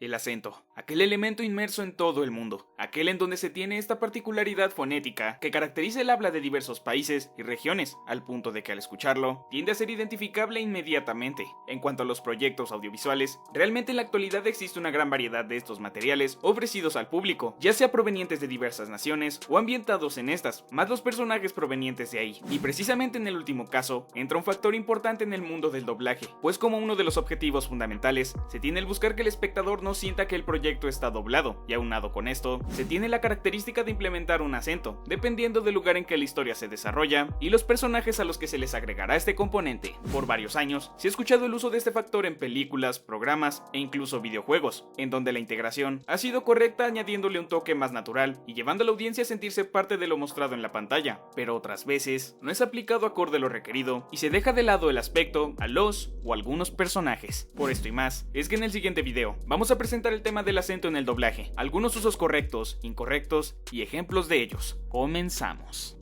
El acento, aquel elemento inmerso en todo el mundo, aquel en donde se tiene esta particularidad fonética que caracteriza el habla de diversos países y regiones, al punto de que al escucharlo, tiende a ser identificable inmediatamente. En cuanto a los proyectos audiovisuales, realmente en la actualidad existe una gran variedad de estos materiales ofrecidos al público, ya sea provenientes de diversas naciones o ambientados en estas, más los personajes provenientes de ahí. Y precisamente en el último caso, entra un factor importante en el mundo del doblaje, pues como uno de los objetivos fundamentales, se tiene el buscar que el espectador no sienta que el proyecto está doblado, y aunado con esto, se tiene la característica de implementar un acento, dependiendo del lugar en que la historia se desarrolla, y los personajes a los que se les agregará este componente. Por varios años, se ha escuchado el uso de este factor en películas, programas e incluso videojuegos, en donde la integración ha sido correcta añadiéndole un toque más natural y llevando a la audiencia a sentirse parte de lo mostrado en la pantalla, pero otras veces no es aplicado acorde a lo requerido y se deja de lado el aspecto a los o algunos personajes. Por esto y más, es que en el siguiente video vamos a presentar el tema del acento en el doblaje, algunos usos correctos, incorrectos y ejemplos de ellos. Comenzamos.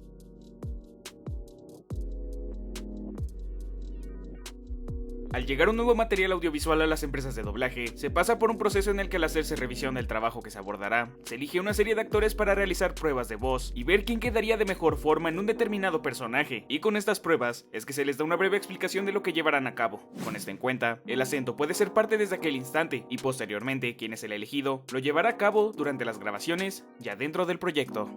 Al llegar un nuevo material audiovisual a las empresas de doblaje, se pasa por un proceso en el que al hacerse revisión del trabajo que se abordará, se elige una serie de actores para realizar pruebas de voz y ver quién quedaría de mejor forma en un determinado personaje, y con estas pruebas es que se les da una breve explicación de lo que llevarán a cabo. Con esto en cuenta, el acento puede ser parte desde aquel instante, y posteriormente quien es el elegido lo llevará a cabo durante las grabaciones ya dentro del proyecto.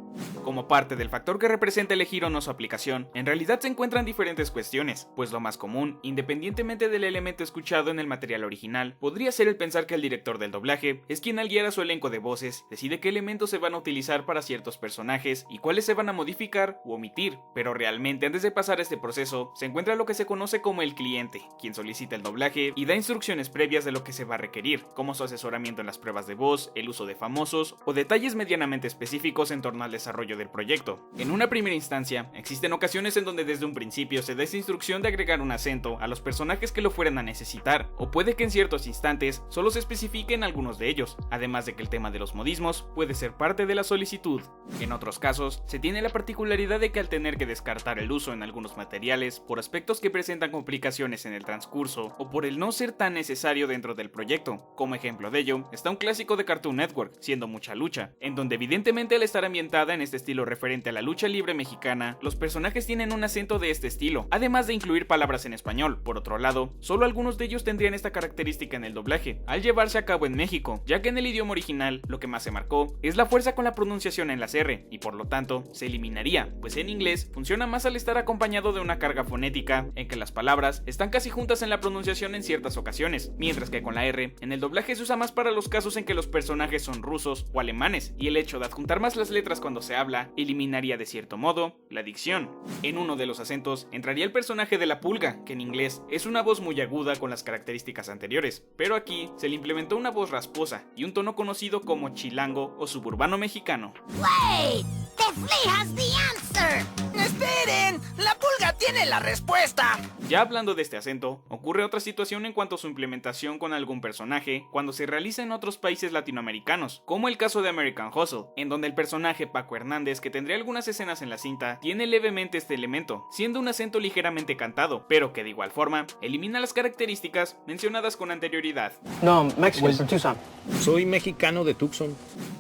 Como parte del factor que representa elegir o no su aplicación, en realidad se encuentran diferentes cuestiones, pues lo más común, independientemente del elemento escuchado en el material original, podría ser el pensar que el director del doblaje es quien al guiar a su elenco de voces decide qué elementos se van a utilizar para ciertos personajes y cuáles se van a modificar u omitir, pero realmente antes de pasar este proceso se encuentra lo que se conoce como el cliente, quien solicita el doblaje y da instrucciones previas de lo que se va a requerir, como su asesoramiento en las pruebas de voz, el uso de famosos o detalles medianamente específicos en torno al desarrollo del proyecto. En una primera instancia, existen ocasiones en donde desde un principio se da esa instrucción de agregar un acento a los personajes que lo fueran a necesitar, o puede que en ciertos instantes solo se especifiquen algunos de ellos, además de que el tema de los modismos puede ser parte de la solicitud. En otros casos, se tiene la particularidad de que al tener que descartar el uso en algunos materiales por aspectos que presentan complicaciones en el transcurso o por el no ser tan necesario dentro del proyecto. Como ejemplo de ello, está un clásico de Cartoon Network, siendo Mucha Lucha, en donde evidentemente al estar ambientada en este estilo referente a la lucha libre mexicana, los personajes tienen un acento de este estilo, además de incluir palabras en español. Por otro lado, solo algunos de ellos tendrían esta característica en el doblaje, al llevarse a cabo en México, ya que en el idioma original lo que más se marcó es la fuerza con la pronunciación en las R, y por lo tanto se eliminaría, pues en inglés funciona más al estar acompañado de una carga fonética, en que las palabras están casi juntas en la pronunciación en ciertas ocasiones, mientras que con la R, en el doblaje se usa más para los casos en que los personajes son rusos o alemanes, y el hecho de adjuntar más las letras cuando se habla, eliminaría de cierto modo la dicción. En uno de los acentos entraría el personaje de la pulga, que en inglés es una voz muy aguda con las características anteriores, pero aquí se le implementó una voz rasposa y un tono conocido como chilango o suburbano mexicano. Wait, the flea has the answer. ¡Esperen! ¡La pulga tiene la respuesta! Ya hablando de este acento, ocurre otra situación en cuanto a su implementación con algún personaje cuando se realiza en otros países latinoamericanos, como el caso de American Hustle, en donde el personaje Paco Hernández, que tendría algunas escenas en la cinta, tiene levemente este elemento, siendo un acento ligeramente cantado, pero que de igual forma elimina las características mencionadas con anterioridad. No, Mexican from Tucson. Soy mexicano de Tucson.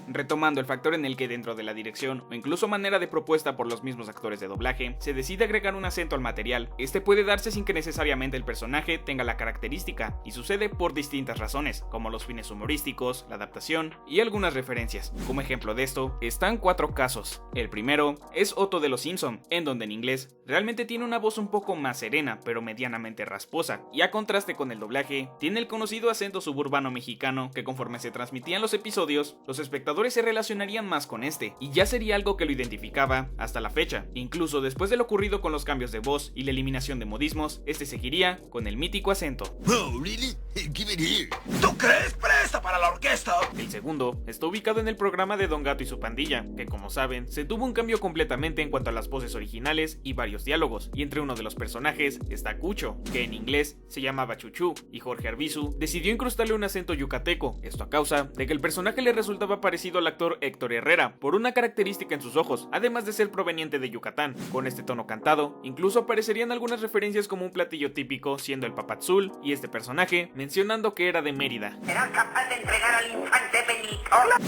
Retomando el factor en el que dentro de la dirección o incluso manera de propuesta por los mismos actores de doblaje se decide agregar un acento al material, este puede darse sin que necesariamente el personaje tenga la característica, y sucede por distintas razones, como los fines humorísticos, la adaptación y algunas referencias. Como ejemplo de esto, están 4 casos. El primero es Otto de los Simpson, en donde en inglés realmente tiene una voz un poco más serena, pero medianamente rasposa, y a contraste con el doblaje, tiene el conocido acento suburbano mexicano que conforme se transmitían los episodios, los espectadores se relacionarían más con este, y ya sería algo que lo identificaba hasta la fecha. Incluso después de lo ocurrido con los cambios de voz y la eliminación de modismos, este seguiría con el mítico acento. Oh, really? Give it here. ¿Tú crees? ¡Presta para la orquesta! El segundo está ubicado en el programa de Don Gato y su pandilla, que como saben, se tuvo un cambio completamente en cuanto a las voces originales y varios diálogos, y entre uno de los personajes está Cucho, que en inglés se llamaba Chuchu, y Jorge Arbizu decidió incrustarle un acento yucateco, esto a causa de que el personaje le resultaba parecido al actor Héctor Herrera, por una característica en sus ojos, además de ser proveniente de Yucatán. Con este tono cantado, incluso aparecerían algunas referencias como un platillo típico siendo el papadzul, y este personaje mencionando que era de Mérida. ¿Será capaz de entregar al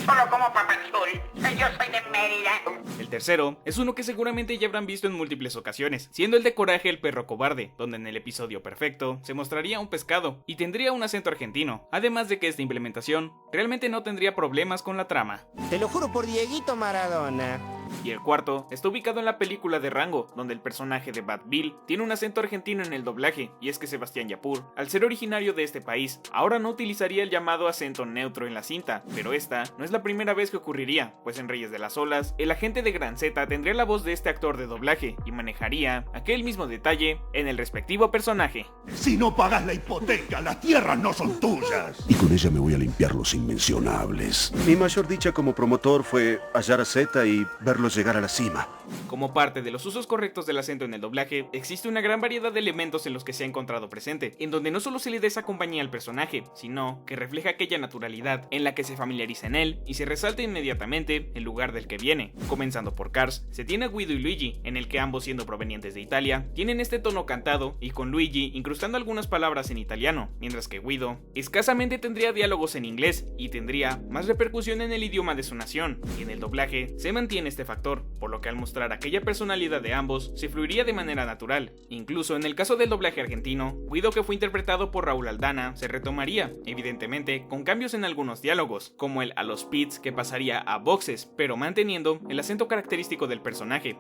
solo como papachul. Yo soy de Mérida. El tercero es uno que seguramente ya habrán visto en múltiples ocasiones, siendo el de Coraje el perro cobarde, donde en el episodio perfecto se mostraría un pescado y tendría un acento argentino, además de que esta implementación realmente no tendría problemas con la trama. Te lo juro por Dieguito Maradona. Y el cuarto está ubicado en la película de Rango, donde el personaje de Bad Bill tiene un acento argentino en el doblaje, y es que Sebastián Yapur, al ser originario de este país, ahora no utilizaría el llamado acento neutro en la cinta, pero esta no es la primera vez que ocurriría, pues en Reyes de las Olas, el agente de Gran Z tendría la voz de este actor de doblaje y manejaría aquel mismo detalle en el respectivo personaje. Si no pagas la hipoteca, las tierras no son tuyas. Y con ella me voy a limpiar los inmencionables. Mi mayor dicha como promotor fue hallar a Z y verlo llegar a la cima. Como parte de los usos correctos del acento en el doblaje, existe una gran variedad de elementos en los que se ha encontrado presente, en donde no solo se le da esa compañía al personaje, sino que refleja aquella naturalidad en la que se familiariza en él y se resalta inmediatamente el lugar del que viene. Comenzando por Cars, se tiene a Guido y Luigi, en el que ambos siendo provenientes de Italia, tienen este tono cantado y con Luigi incrustando algunas palabras en italiano, mientras que Guido escasamente tendría diálogos en inglés y tendría más repercusión en el idioma de su nación, y en el doblaje se mantiene este factor, por lo que al mostrar aquella personalidad de ambos se fluiría de manera natural. Incluso en el caso del doblaje argentino, Guido, que fue interpretado por Raúl Aldana, se retomaría, evidentemente con cambios en algunos diálogos, como el a los pits que pasaría a boxes, pero manteniendo el acento característico del personaje.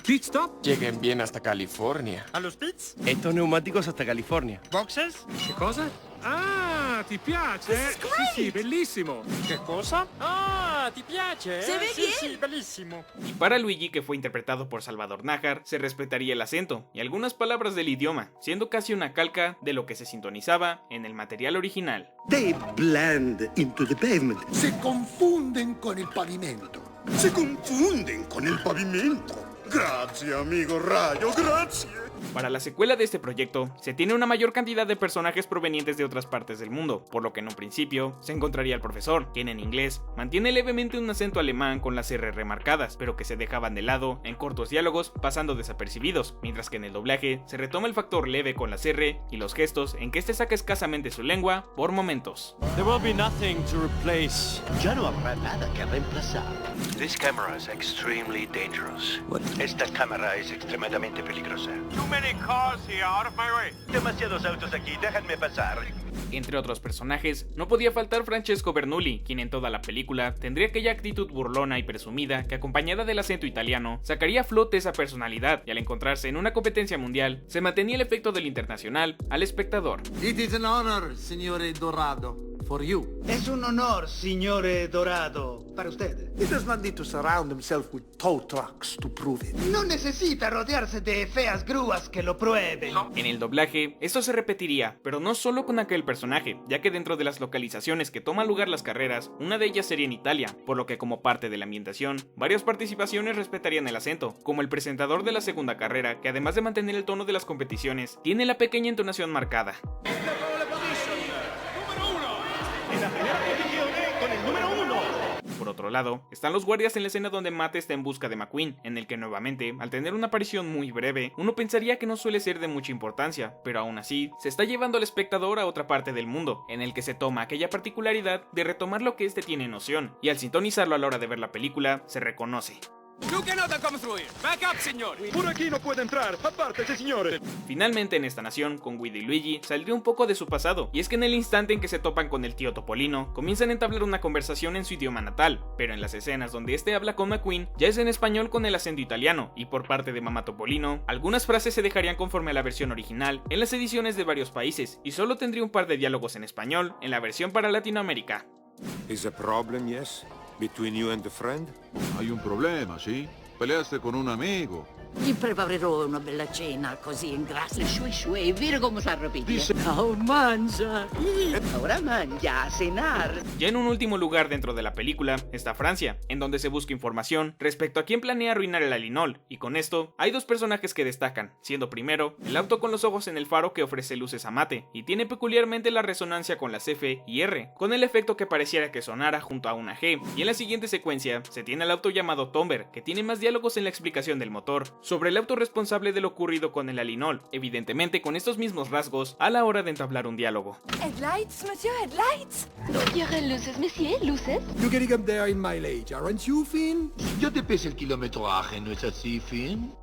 Pit stop. Lleguen bien hasta California. ¿A los pits? Estos neumáticos hasta California. ¿Boxes? ¿Qué cosa? Ah, ti piace? Sì, bellissimo. ¿Qué cosa? Ah, ti piace? Se ve bien. Sí, bellissimo. Y para Luigi, que fue interpretado por Salvador Nájar, se respetaría el acento y algunas palabras del idioma, siendo casi una calca de lo que se sintonizaba en el material original. They blend into the pavement. Se confunden con el pavimento. Se confunden con el pavimento. Gracias, amigo Rayo, gracias. Para la secuela de este proyecto, se tiene una mayor cantidad de personajes provenientes de otras partes del mundo, por lo que en un principio se encontraría el profesor, quien en inglés mantiene levemente un acento alemán con las R remarcadas, pero que se dejaban de lado en cortos diálogos pasando desapercibidos, mientras que en el doblaje se retoma el factor leve con las R y los gestos en que este saca escasamente su lengua por momentos. There will be nothing to replace. Ya no habrá nada que reemplazar. This camera is extremely dangerous. Esta cámara es extremadamente peligrosa. Too many cars here, out of my way. Demasiados autos aquí, déjenme pasar. Entre otros personajes, no podía faltar Francesco Bernoulli, quien en toda la película tendría aquella actitud burlona y presumida que, acompañada del acento italiano, sacaría a flote esa personalidad, y al encontrarse en una competencia mundial, se mantenía el efecto del internacional al espectador. It is an honor, signore Dorado, for you. Es un honor, señor Dorado, para usted. He does not need to surround himself with tow trucks to prove it. No necesita rodearse de feas grúas que lo prueben. En el doblaje, esto se repetiría, pero no solo con aquel personaje, ya que dentro de las localizaciones que toman lugar las carreras, una de ellas sería en Italia, por lo que como parte de la ambientación, varias participaciones respetarían el acento, como el presentador de la segunda carrera, que además de mantener el tono de las competiciones, tiene la pequeña entonación marcada. Por otro lado, están los guardias en la escena donde Matt está en busca de McQueen, en el que nuevamente, al tener una aparición muy breve, uno pensaría que no suele ser de mucha importancia, pero aún así, se está llevando al espectador a otra parte del mundo, en el que se toma aquella particularidad de retomar lo que este tiene noción, y al sintonizarlo a la hora de ver la película, se reconoce. You cannot come through here. Back up, señor. Por aquí no puede entrar, apártese, señores. Finalmente en esta nación, con Guido y Luigi, saldría un poco de su pasado, y es que en el instante en que se topan con el tío Topolino, comienzan a entablar una conversación en su idioma natal, pero en las escenas donde este habla con McQueen, ya es en español con el acento italiano, y por parte de Mamá Topolino, algunas frases se dejarían conforme a la versión original en las ediciones de varios países, y solo tendría un par de diálogos en español en la versión para Latinoamérica. Is a problem, yes? Between you and the friend? Hay un problema, sì? Peleaste con un amigo. Gli preparerò una bella cena, così in grassa. Shue, vire come sa rapidito. Oh, mangia. Ahora mangia, a cenar. Ya en un último lugar dentro de la película está Francia, en donde se busca información respecto a quién planea arruinar el Alinol, y con esto hay dos personajes que destacan, siendo primero el auto con los ojos en el faro que ofrece luces a mate, y tiene peculiarmente la resonancia con las F y R, con el efecto que pareciera que sonara junto a una G, y en la siguiente secuencia se tiene el auto llamado Tomber, que tiene más diálogos en la explicación del motor, sobre el auto responsable de lo ocurrido con el Alinol, evidentemente con estos mismos rasgos a la hora de entablar un diálogo. Headlights, monsieur, headlights. ¿Quiere luces, monsieur, luces? You're getting up there in mileage, aren't you, Finn? Yo te pese el kilometraje, ¿no es así, Finn?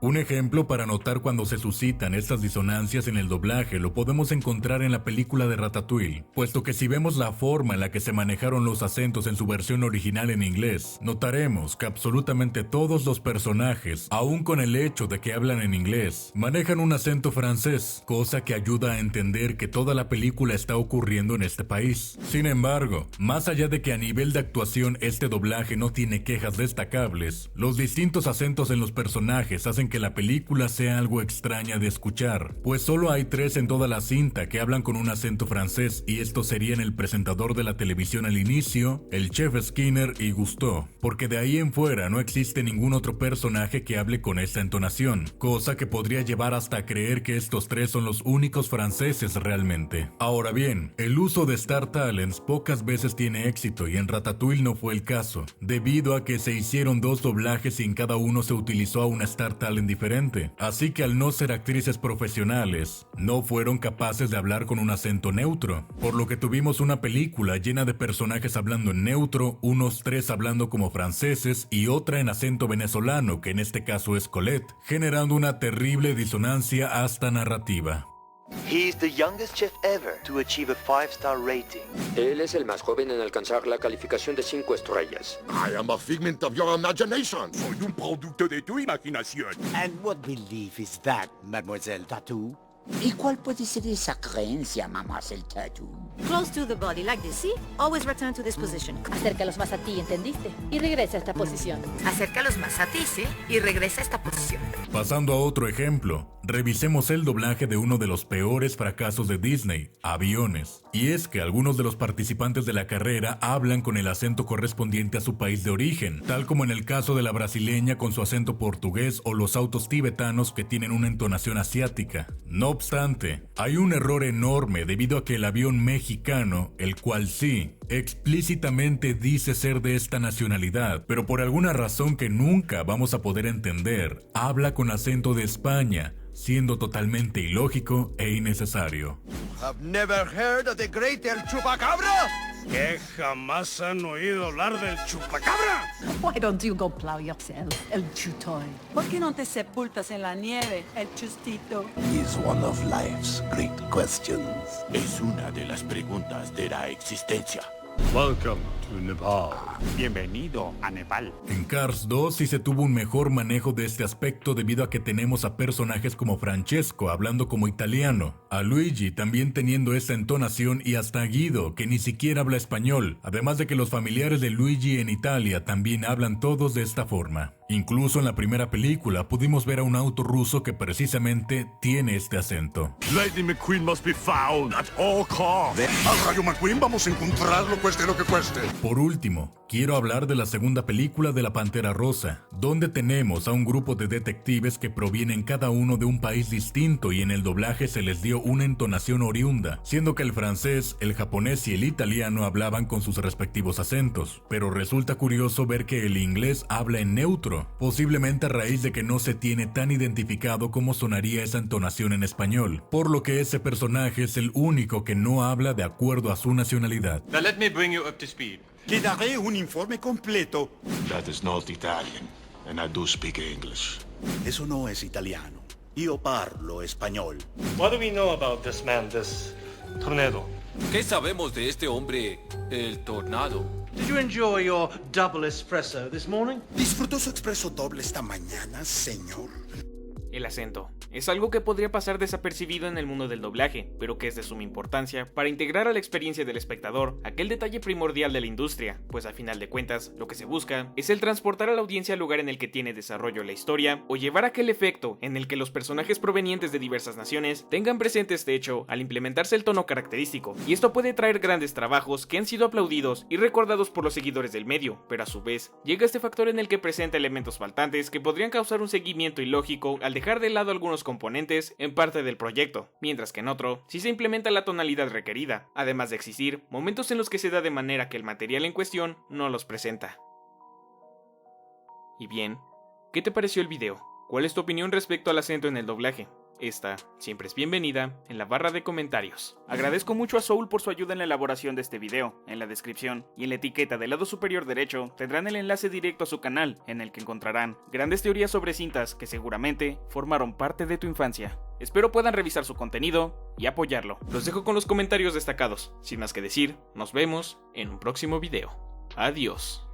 Un ejemplo para notar cuando se suscitan estas disonancias en el doblaje lo podemos encontrar en la película de Ratatouille, puesto que si vemos la forma en la que se manejaron los acentos en su versión original en inglés, notaremos que absolutamente todos los personajes, aun con el hecho de que hablan en inglés, manejan un acento francés, cosa que ayuda a entender que toda la película está ocurriendo en este país. Sin embargo, más allá de que a nivel de actuación este doblaje no tiene quejas destacables, los distintos acentos en los personajes hacen que la película sea algo extraña de escuchar, pues solo hay 3 en toda la cinta que hablan con un acento francés, y estos serían el presentador de la televisión al inicio, el chef Skinner y Gusteau, porque de ahí en fuera no existe ningún otro personaje que hable con esta entonación, cosa que podría llevar hasta creer que estos 3 son los únicos franceses realmente. Ahora bien, el uso de Star Talents pocas veces tiene éxito, y en Ratatouille no fue el caso, debido a que se hicieron 2 doblajes y en cada uno se utilizó a una Star Talent diferente, así que al no ser actrices profesionales, no fueron capaces de hablar con un acento neutro, por lo que tuvimos una película llena de personajes hablando en neutro, unos 3 hablando como franceses y otra en acento venezolano, que en este caso es Colette, generando una terrible disonancia hasta narrativa. He's the youngest chef ever to achieve a 5-star rating. Él es el más joven en alcanzar la calificación de 5 estrellas. I am a figment of your imagination. Soy un producto de tu imaginación. And what belief is that, Mademoiselle Tattoo? ¿Y cuál puede ser esa creencia, Mademoiselle Tattoo? Close to the body, like this, see? Always return to this position. Acércalos más a ti, ¿entendiste? Y regresa a esta posición. Acércalos más a ti, ¿sí? Y regresa a esta posición. Pasando a otro ejemplo, revisemos el doblaje de uno de los peores fracasos de Disney, Aviones. Y es que algunos de los participantes de la carrera hablan con el acento correspondiente a su país de origen, tal como en el caso de la brasileña con su acento portugués o los autos tibetanos que tienen una entonación asiática. No obstante, hay un error enorme debido a que el avión mexicano, el cual sí, explícitamente dice ser de esta nacionalidad, pero por alguna razón que nunca vamos a poder entender, habla con acento de España, siendo totalmente ilógico e innecesario. Have never heard of the great El Chupacabra? ¿Qué jamás han oído hablar del chupacabra? Why don't you go plow yourself, el chutoy? ¿Por qué no te sepultas en la nieve, el chustito? Is one of life's great questions. Es una de las preguntas de la existencia. Welcome to Nepal. Bienvenido a Nepal. En Cars 2 sí se tuvo un mejor manejo de este aspecto debido a que tenemos a personajes como Francesco hablando como italiano, a Luigi también teniendo esa entonación y hasta a Guido que ni siquiera habla español, además de que los familiares de Luigi en Italia también hablan todos de esta forma. Incluso en la primera película pudimos ver a un auto ruso que precisamente tiene este acento. Lady McQueen must be found at all costs. Al Rayo McQueen vamos a encontrarlo cueste lo que cueste. Por último, quiero hablar de la segunda película de La Pantera Rosa, donde tenemos a un grupo de detectives que provienen cada uno de un país distinto y en el doblaje se les dio una entonación oriunda, siendo que el francés, el japonés y el italiano hablaban con sus respectivos acentos, pero resulta curioso ver que el inglés habla en neutro, posiblemente a raíz de que no se tiene tan identificado cómo sonaría esa entonación en español, por lo que ese personaje es el único que no habla de acuerdo a su nacionalidad. Now let me bring you up to speed. Le daré un informe completo. That is not Italian, and I do speak English. Eso no es italiano. Io parlo español. What do we know about this man, this tornado? ¿Qué sabemos de este hombre, el tornado? Did you enjoy your double espresso this morning? ¿Disfrutó su expreso doble esta mañana, señor? El acento es algo que podría pasar desapercibido en el mundo del doblaje, pero que es de suma importancia para integrar a la experiencia del espectador aquel detalle primordial de la industria, pues a final de cuentas lo que se busca es el transportar a la audiencia al lugar en el que tiene desarrollo la historia o llevar aquel efecto en el que los personajes provenientes de diversas naciones tengan presente este hecho al implementarse el tono característico, y esto puede traer grandes trabajos que han sido aplaudidos y recordados por los seguidores del medio, pero a su vez llega este factor en el que presenta elementos faltantes que podrían causar un seguimiento ilógico al dejar de lado algunos componentes en parte del proyecto, mientras que en otro sí se implementa la tonalidad requerida, además de existir momentos en los que se da de manera que el material en cuestión no los presenta. Y bien, ¿qué te pareció el video? ¿Cuál es tu opinión respecto al acento en el doblaje? Esta siempre es bienvenida en la barra de comentarios. Agradezco mucho a Soul por su ayuda en la elaboración de este video. En la descripción y en la etiqueta del lado superior derecho tendrán el enlace directo a su canal, en el que encontrarán grandes teorías sobre cintas que seguramente formaron parte de tu infancia. Espero puedan revisar su contenido y apoyarlo. Los dejo con los comentarios destacados. Sin más que decir, nos vemos en un próximo video. Adiós.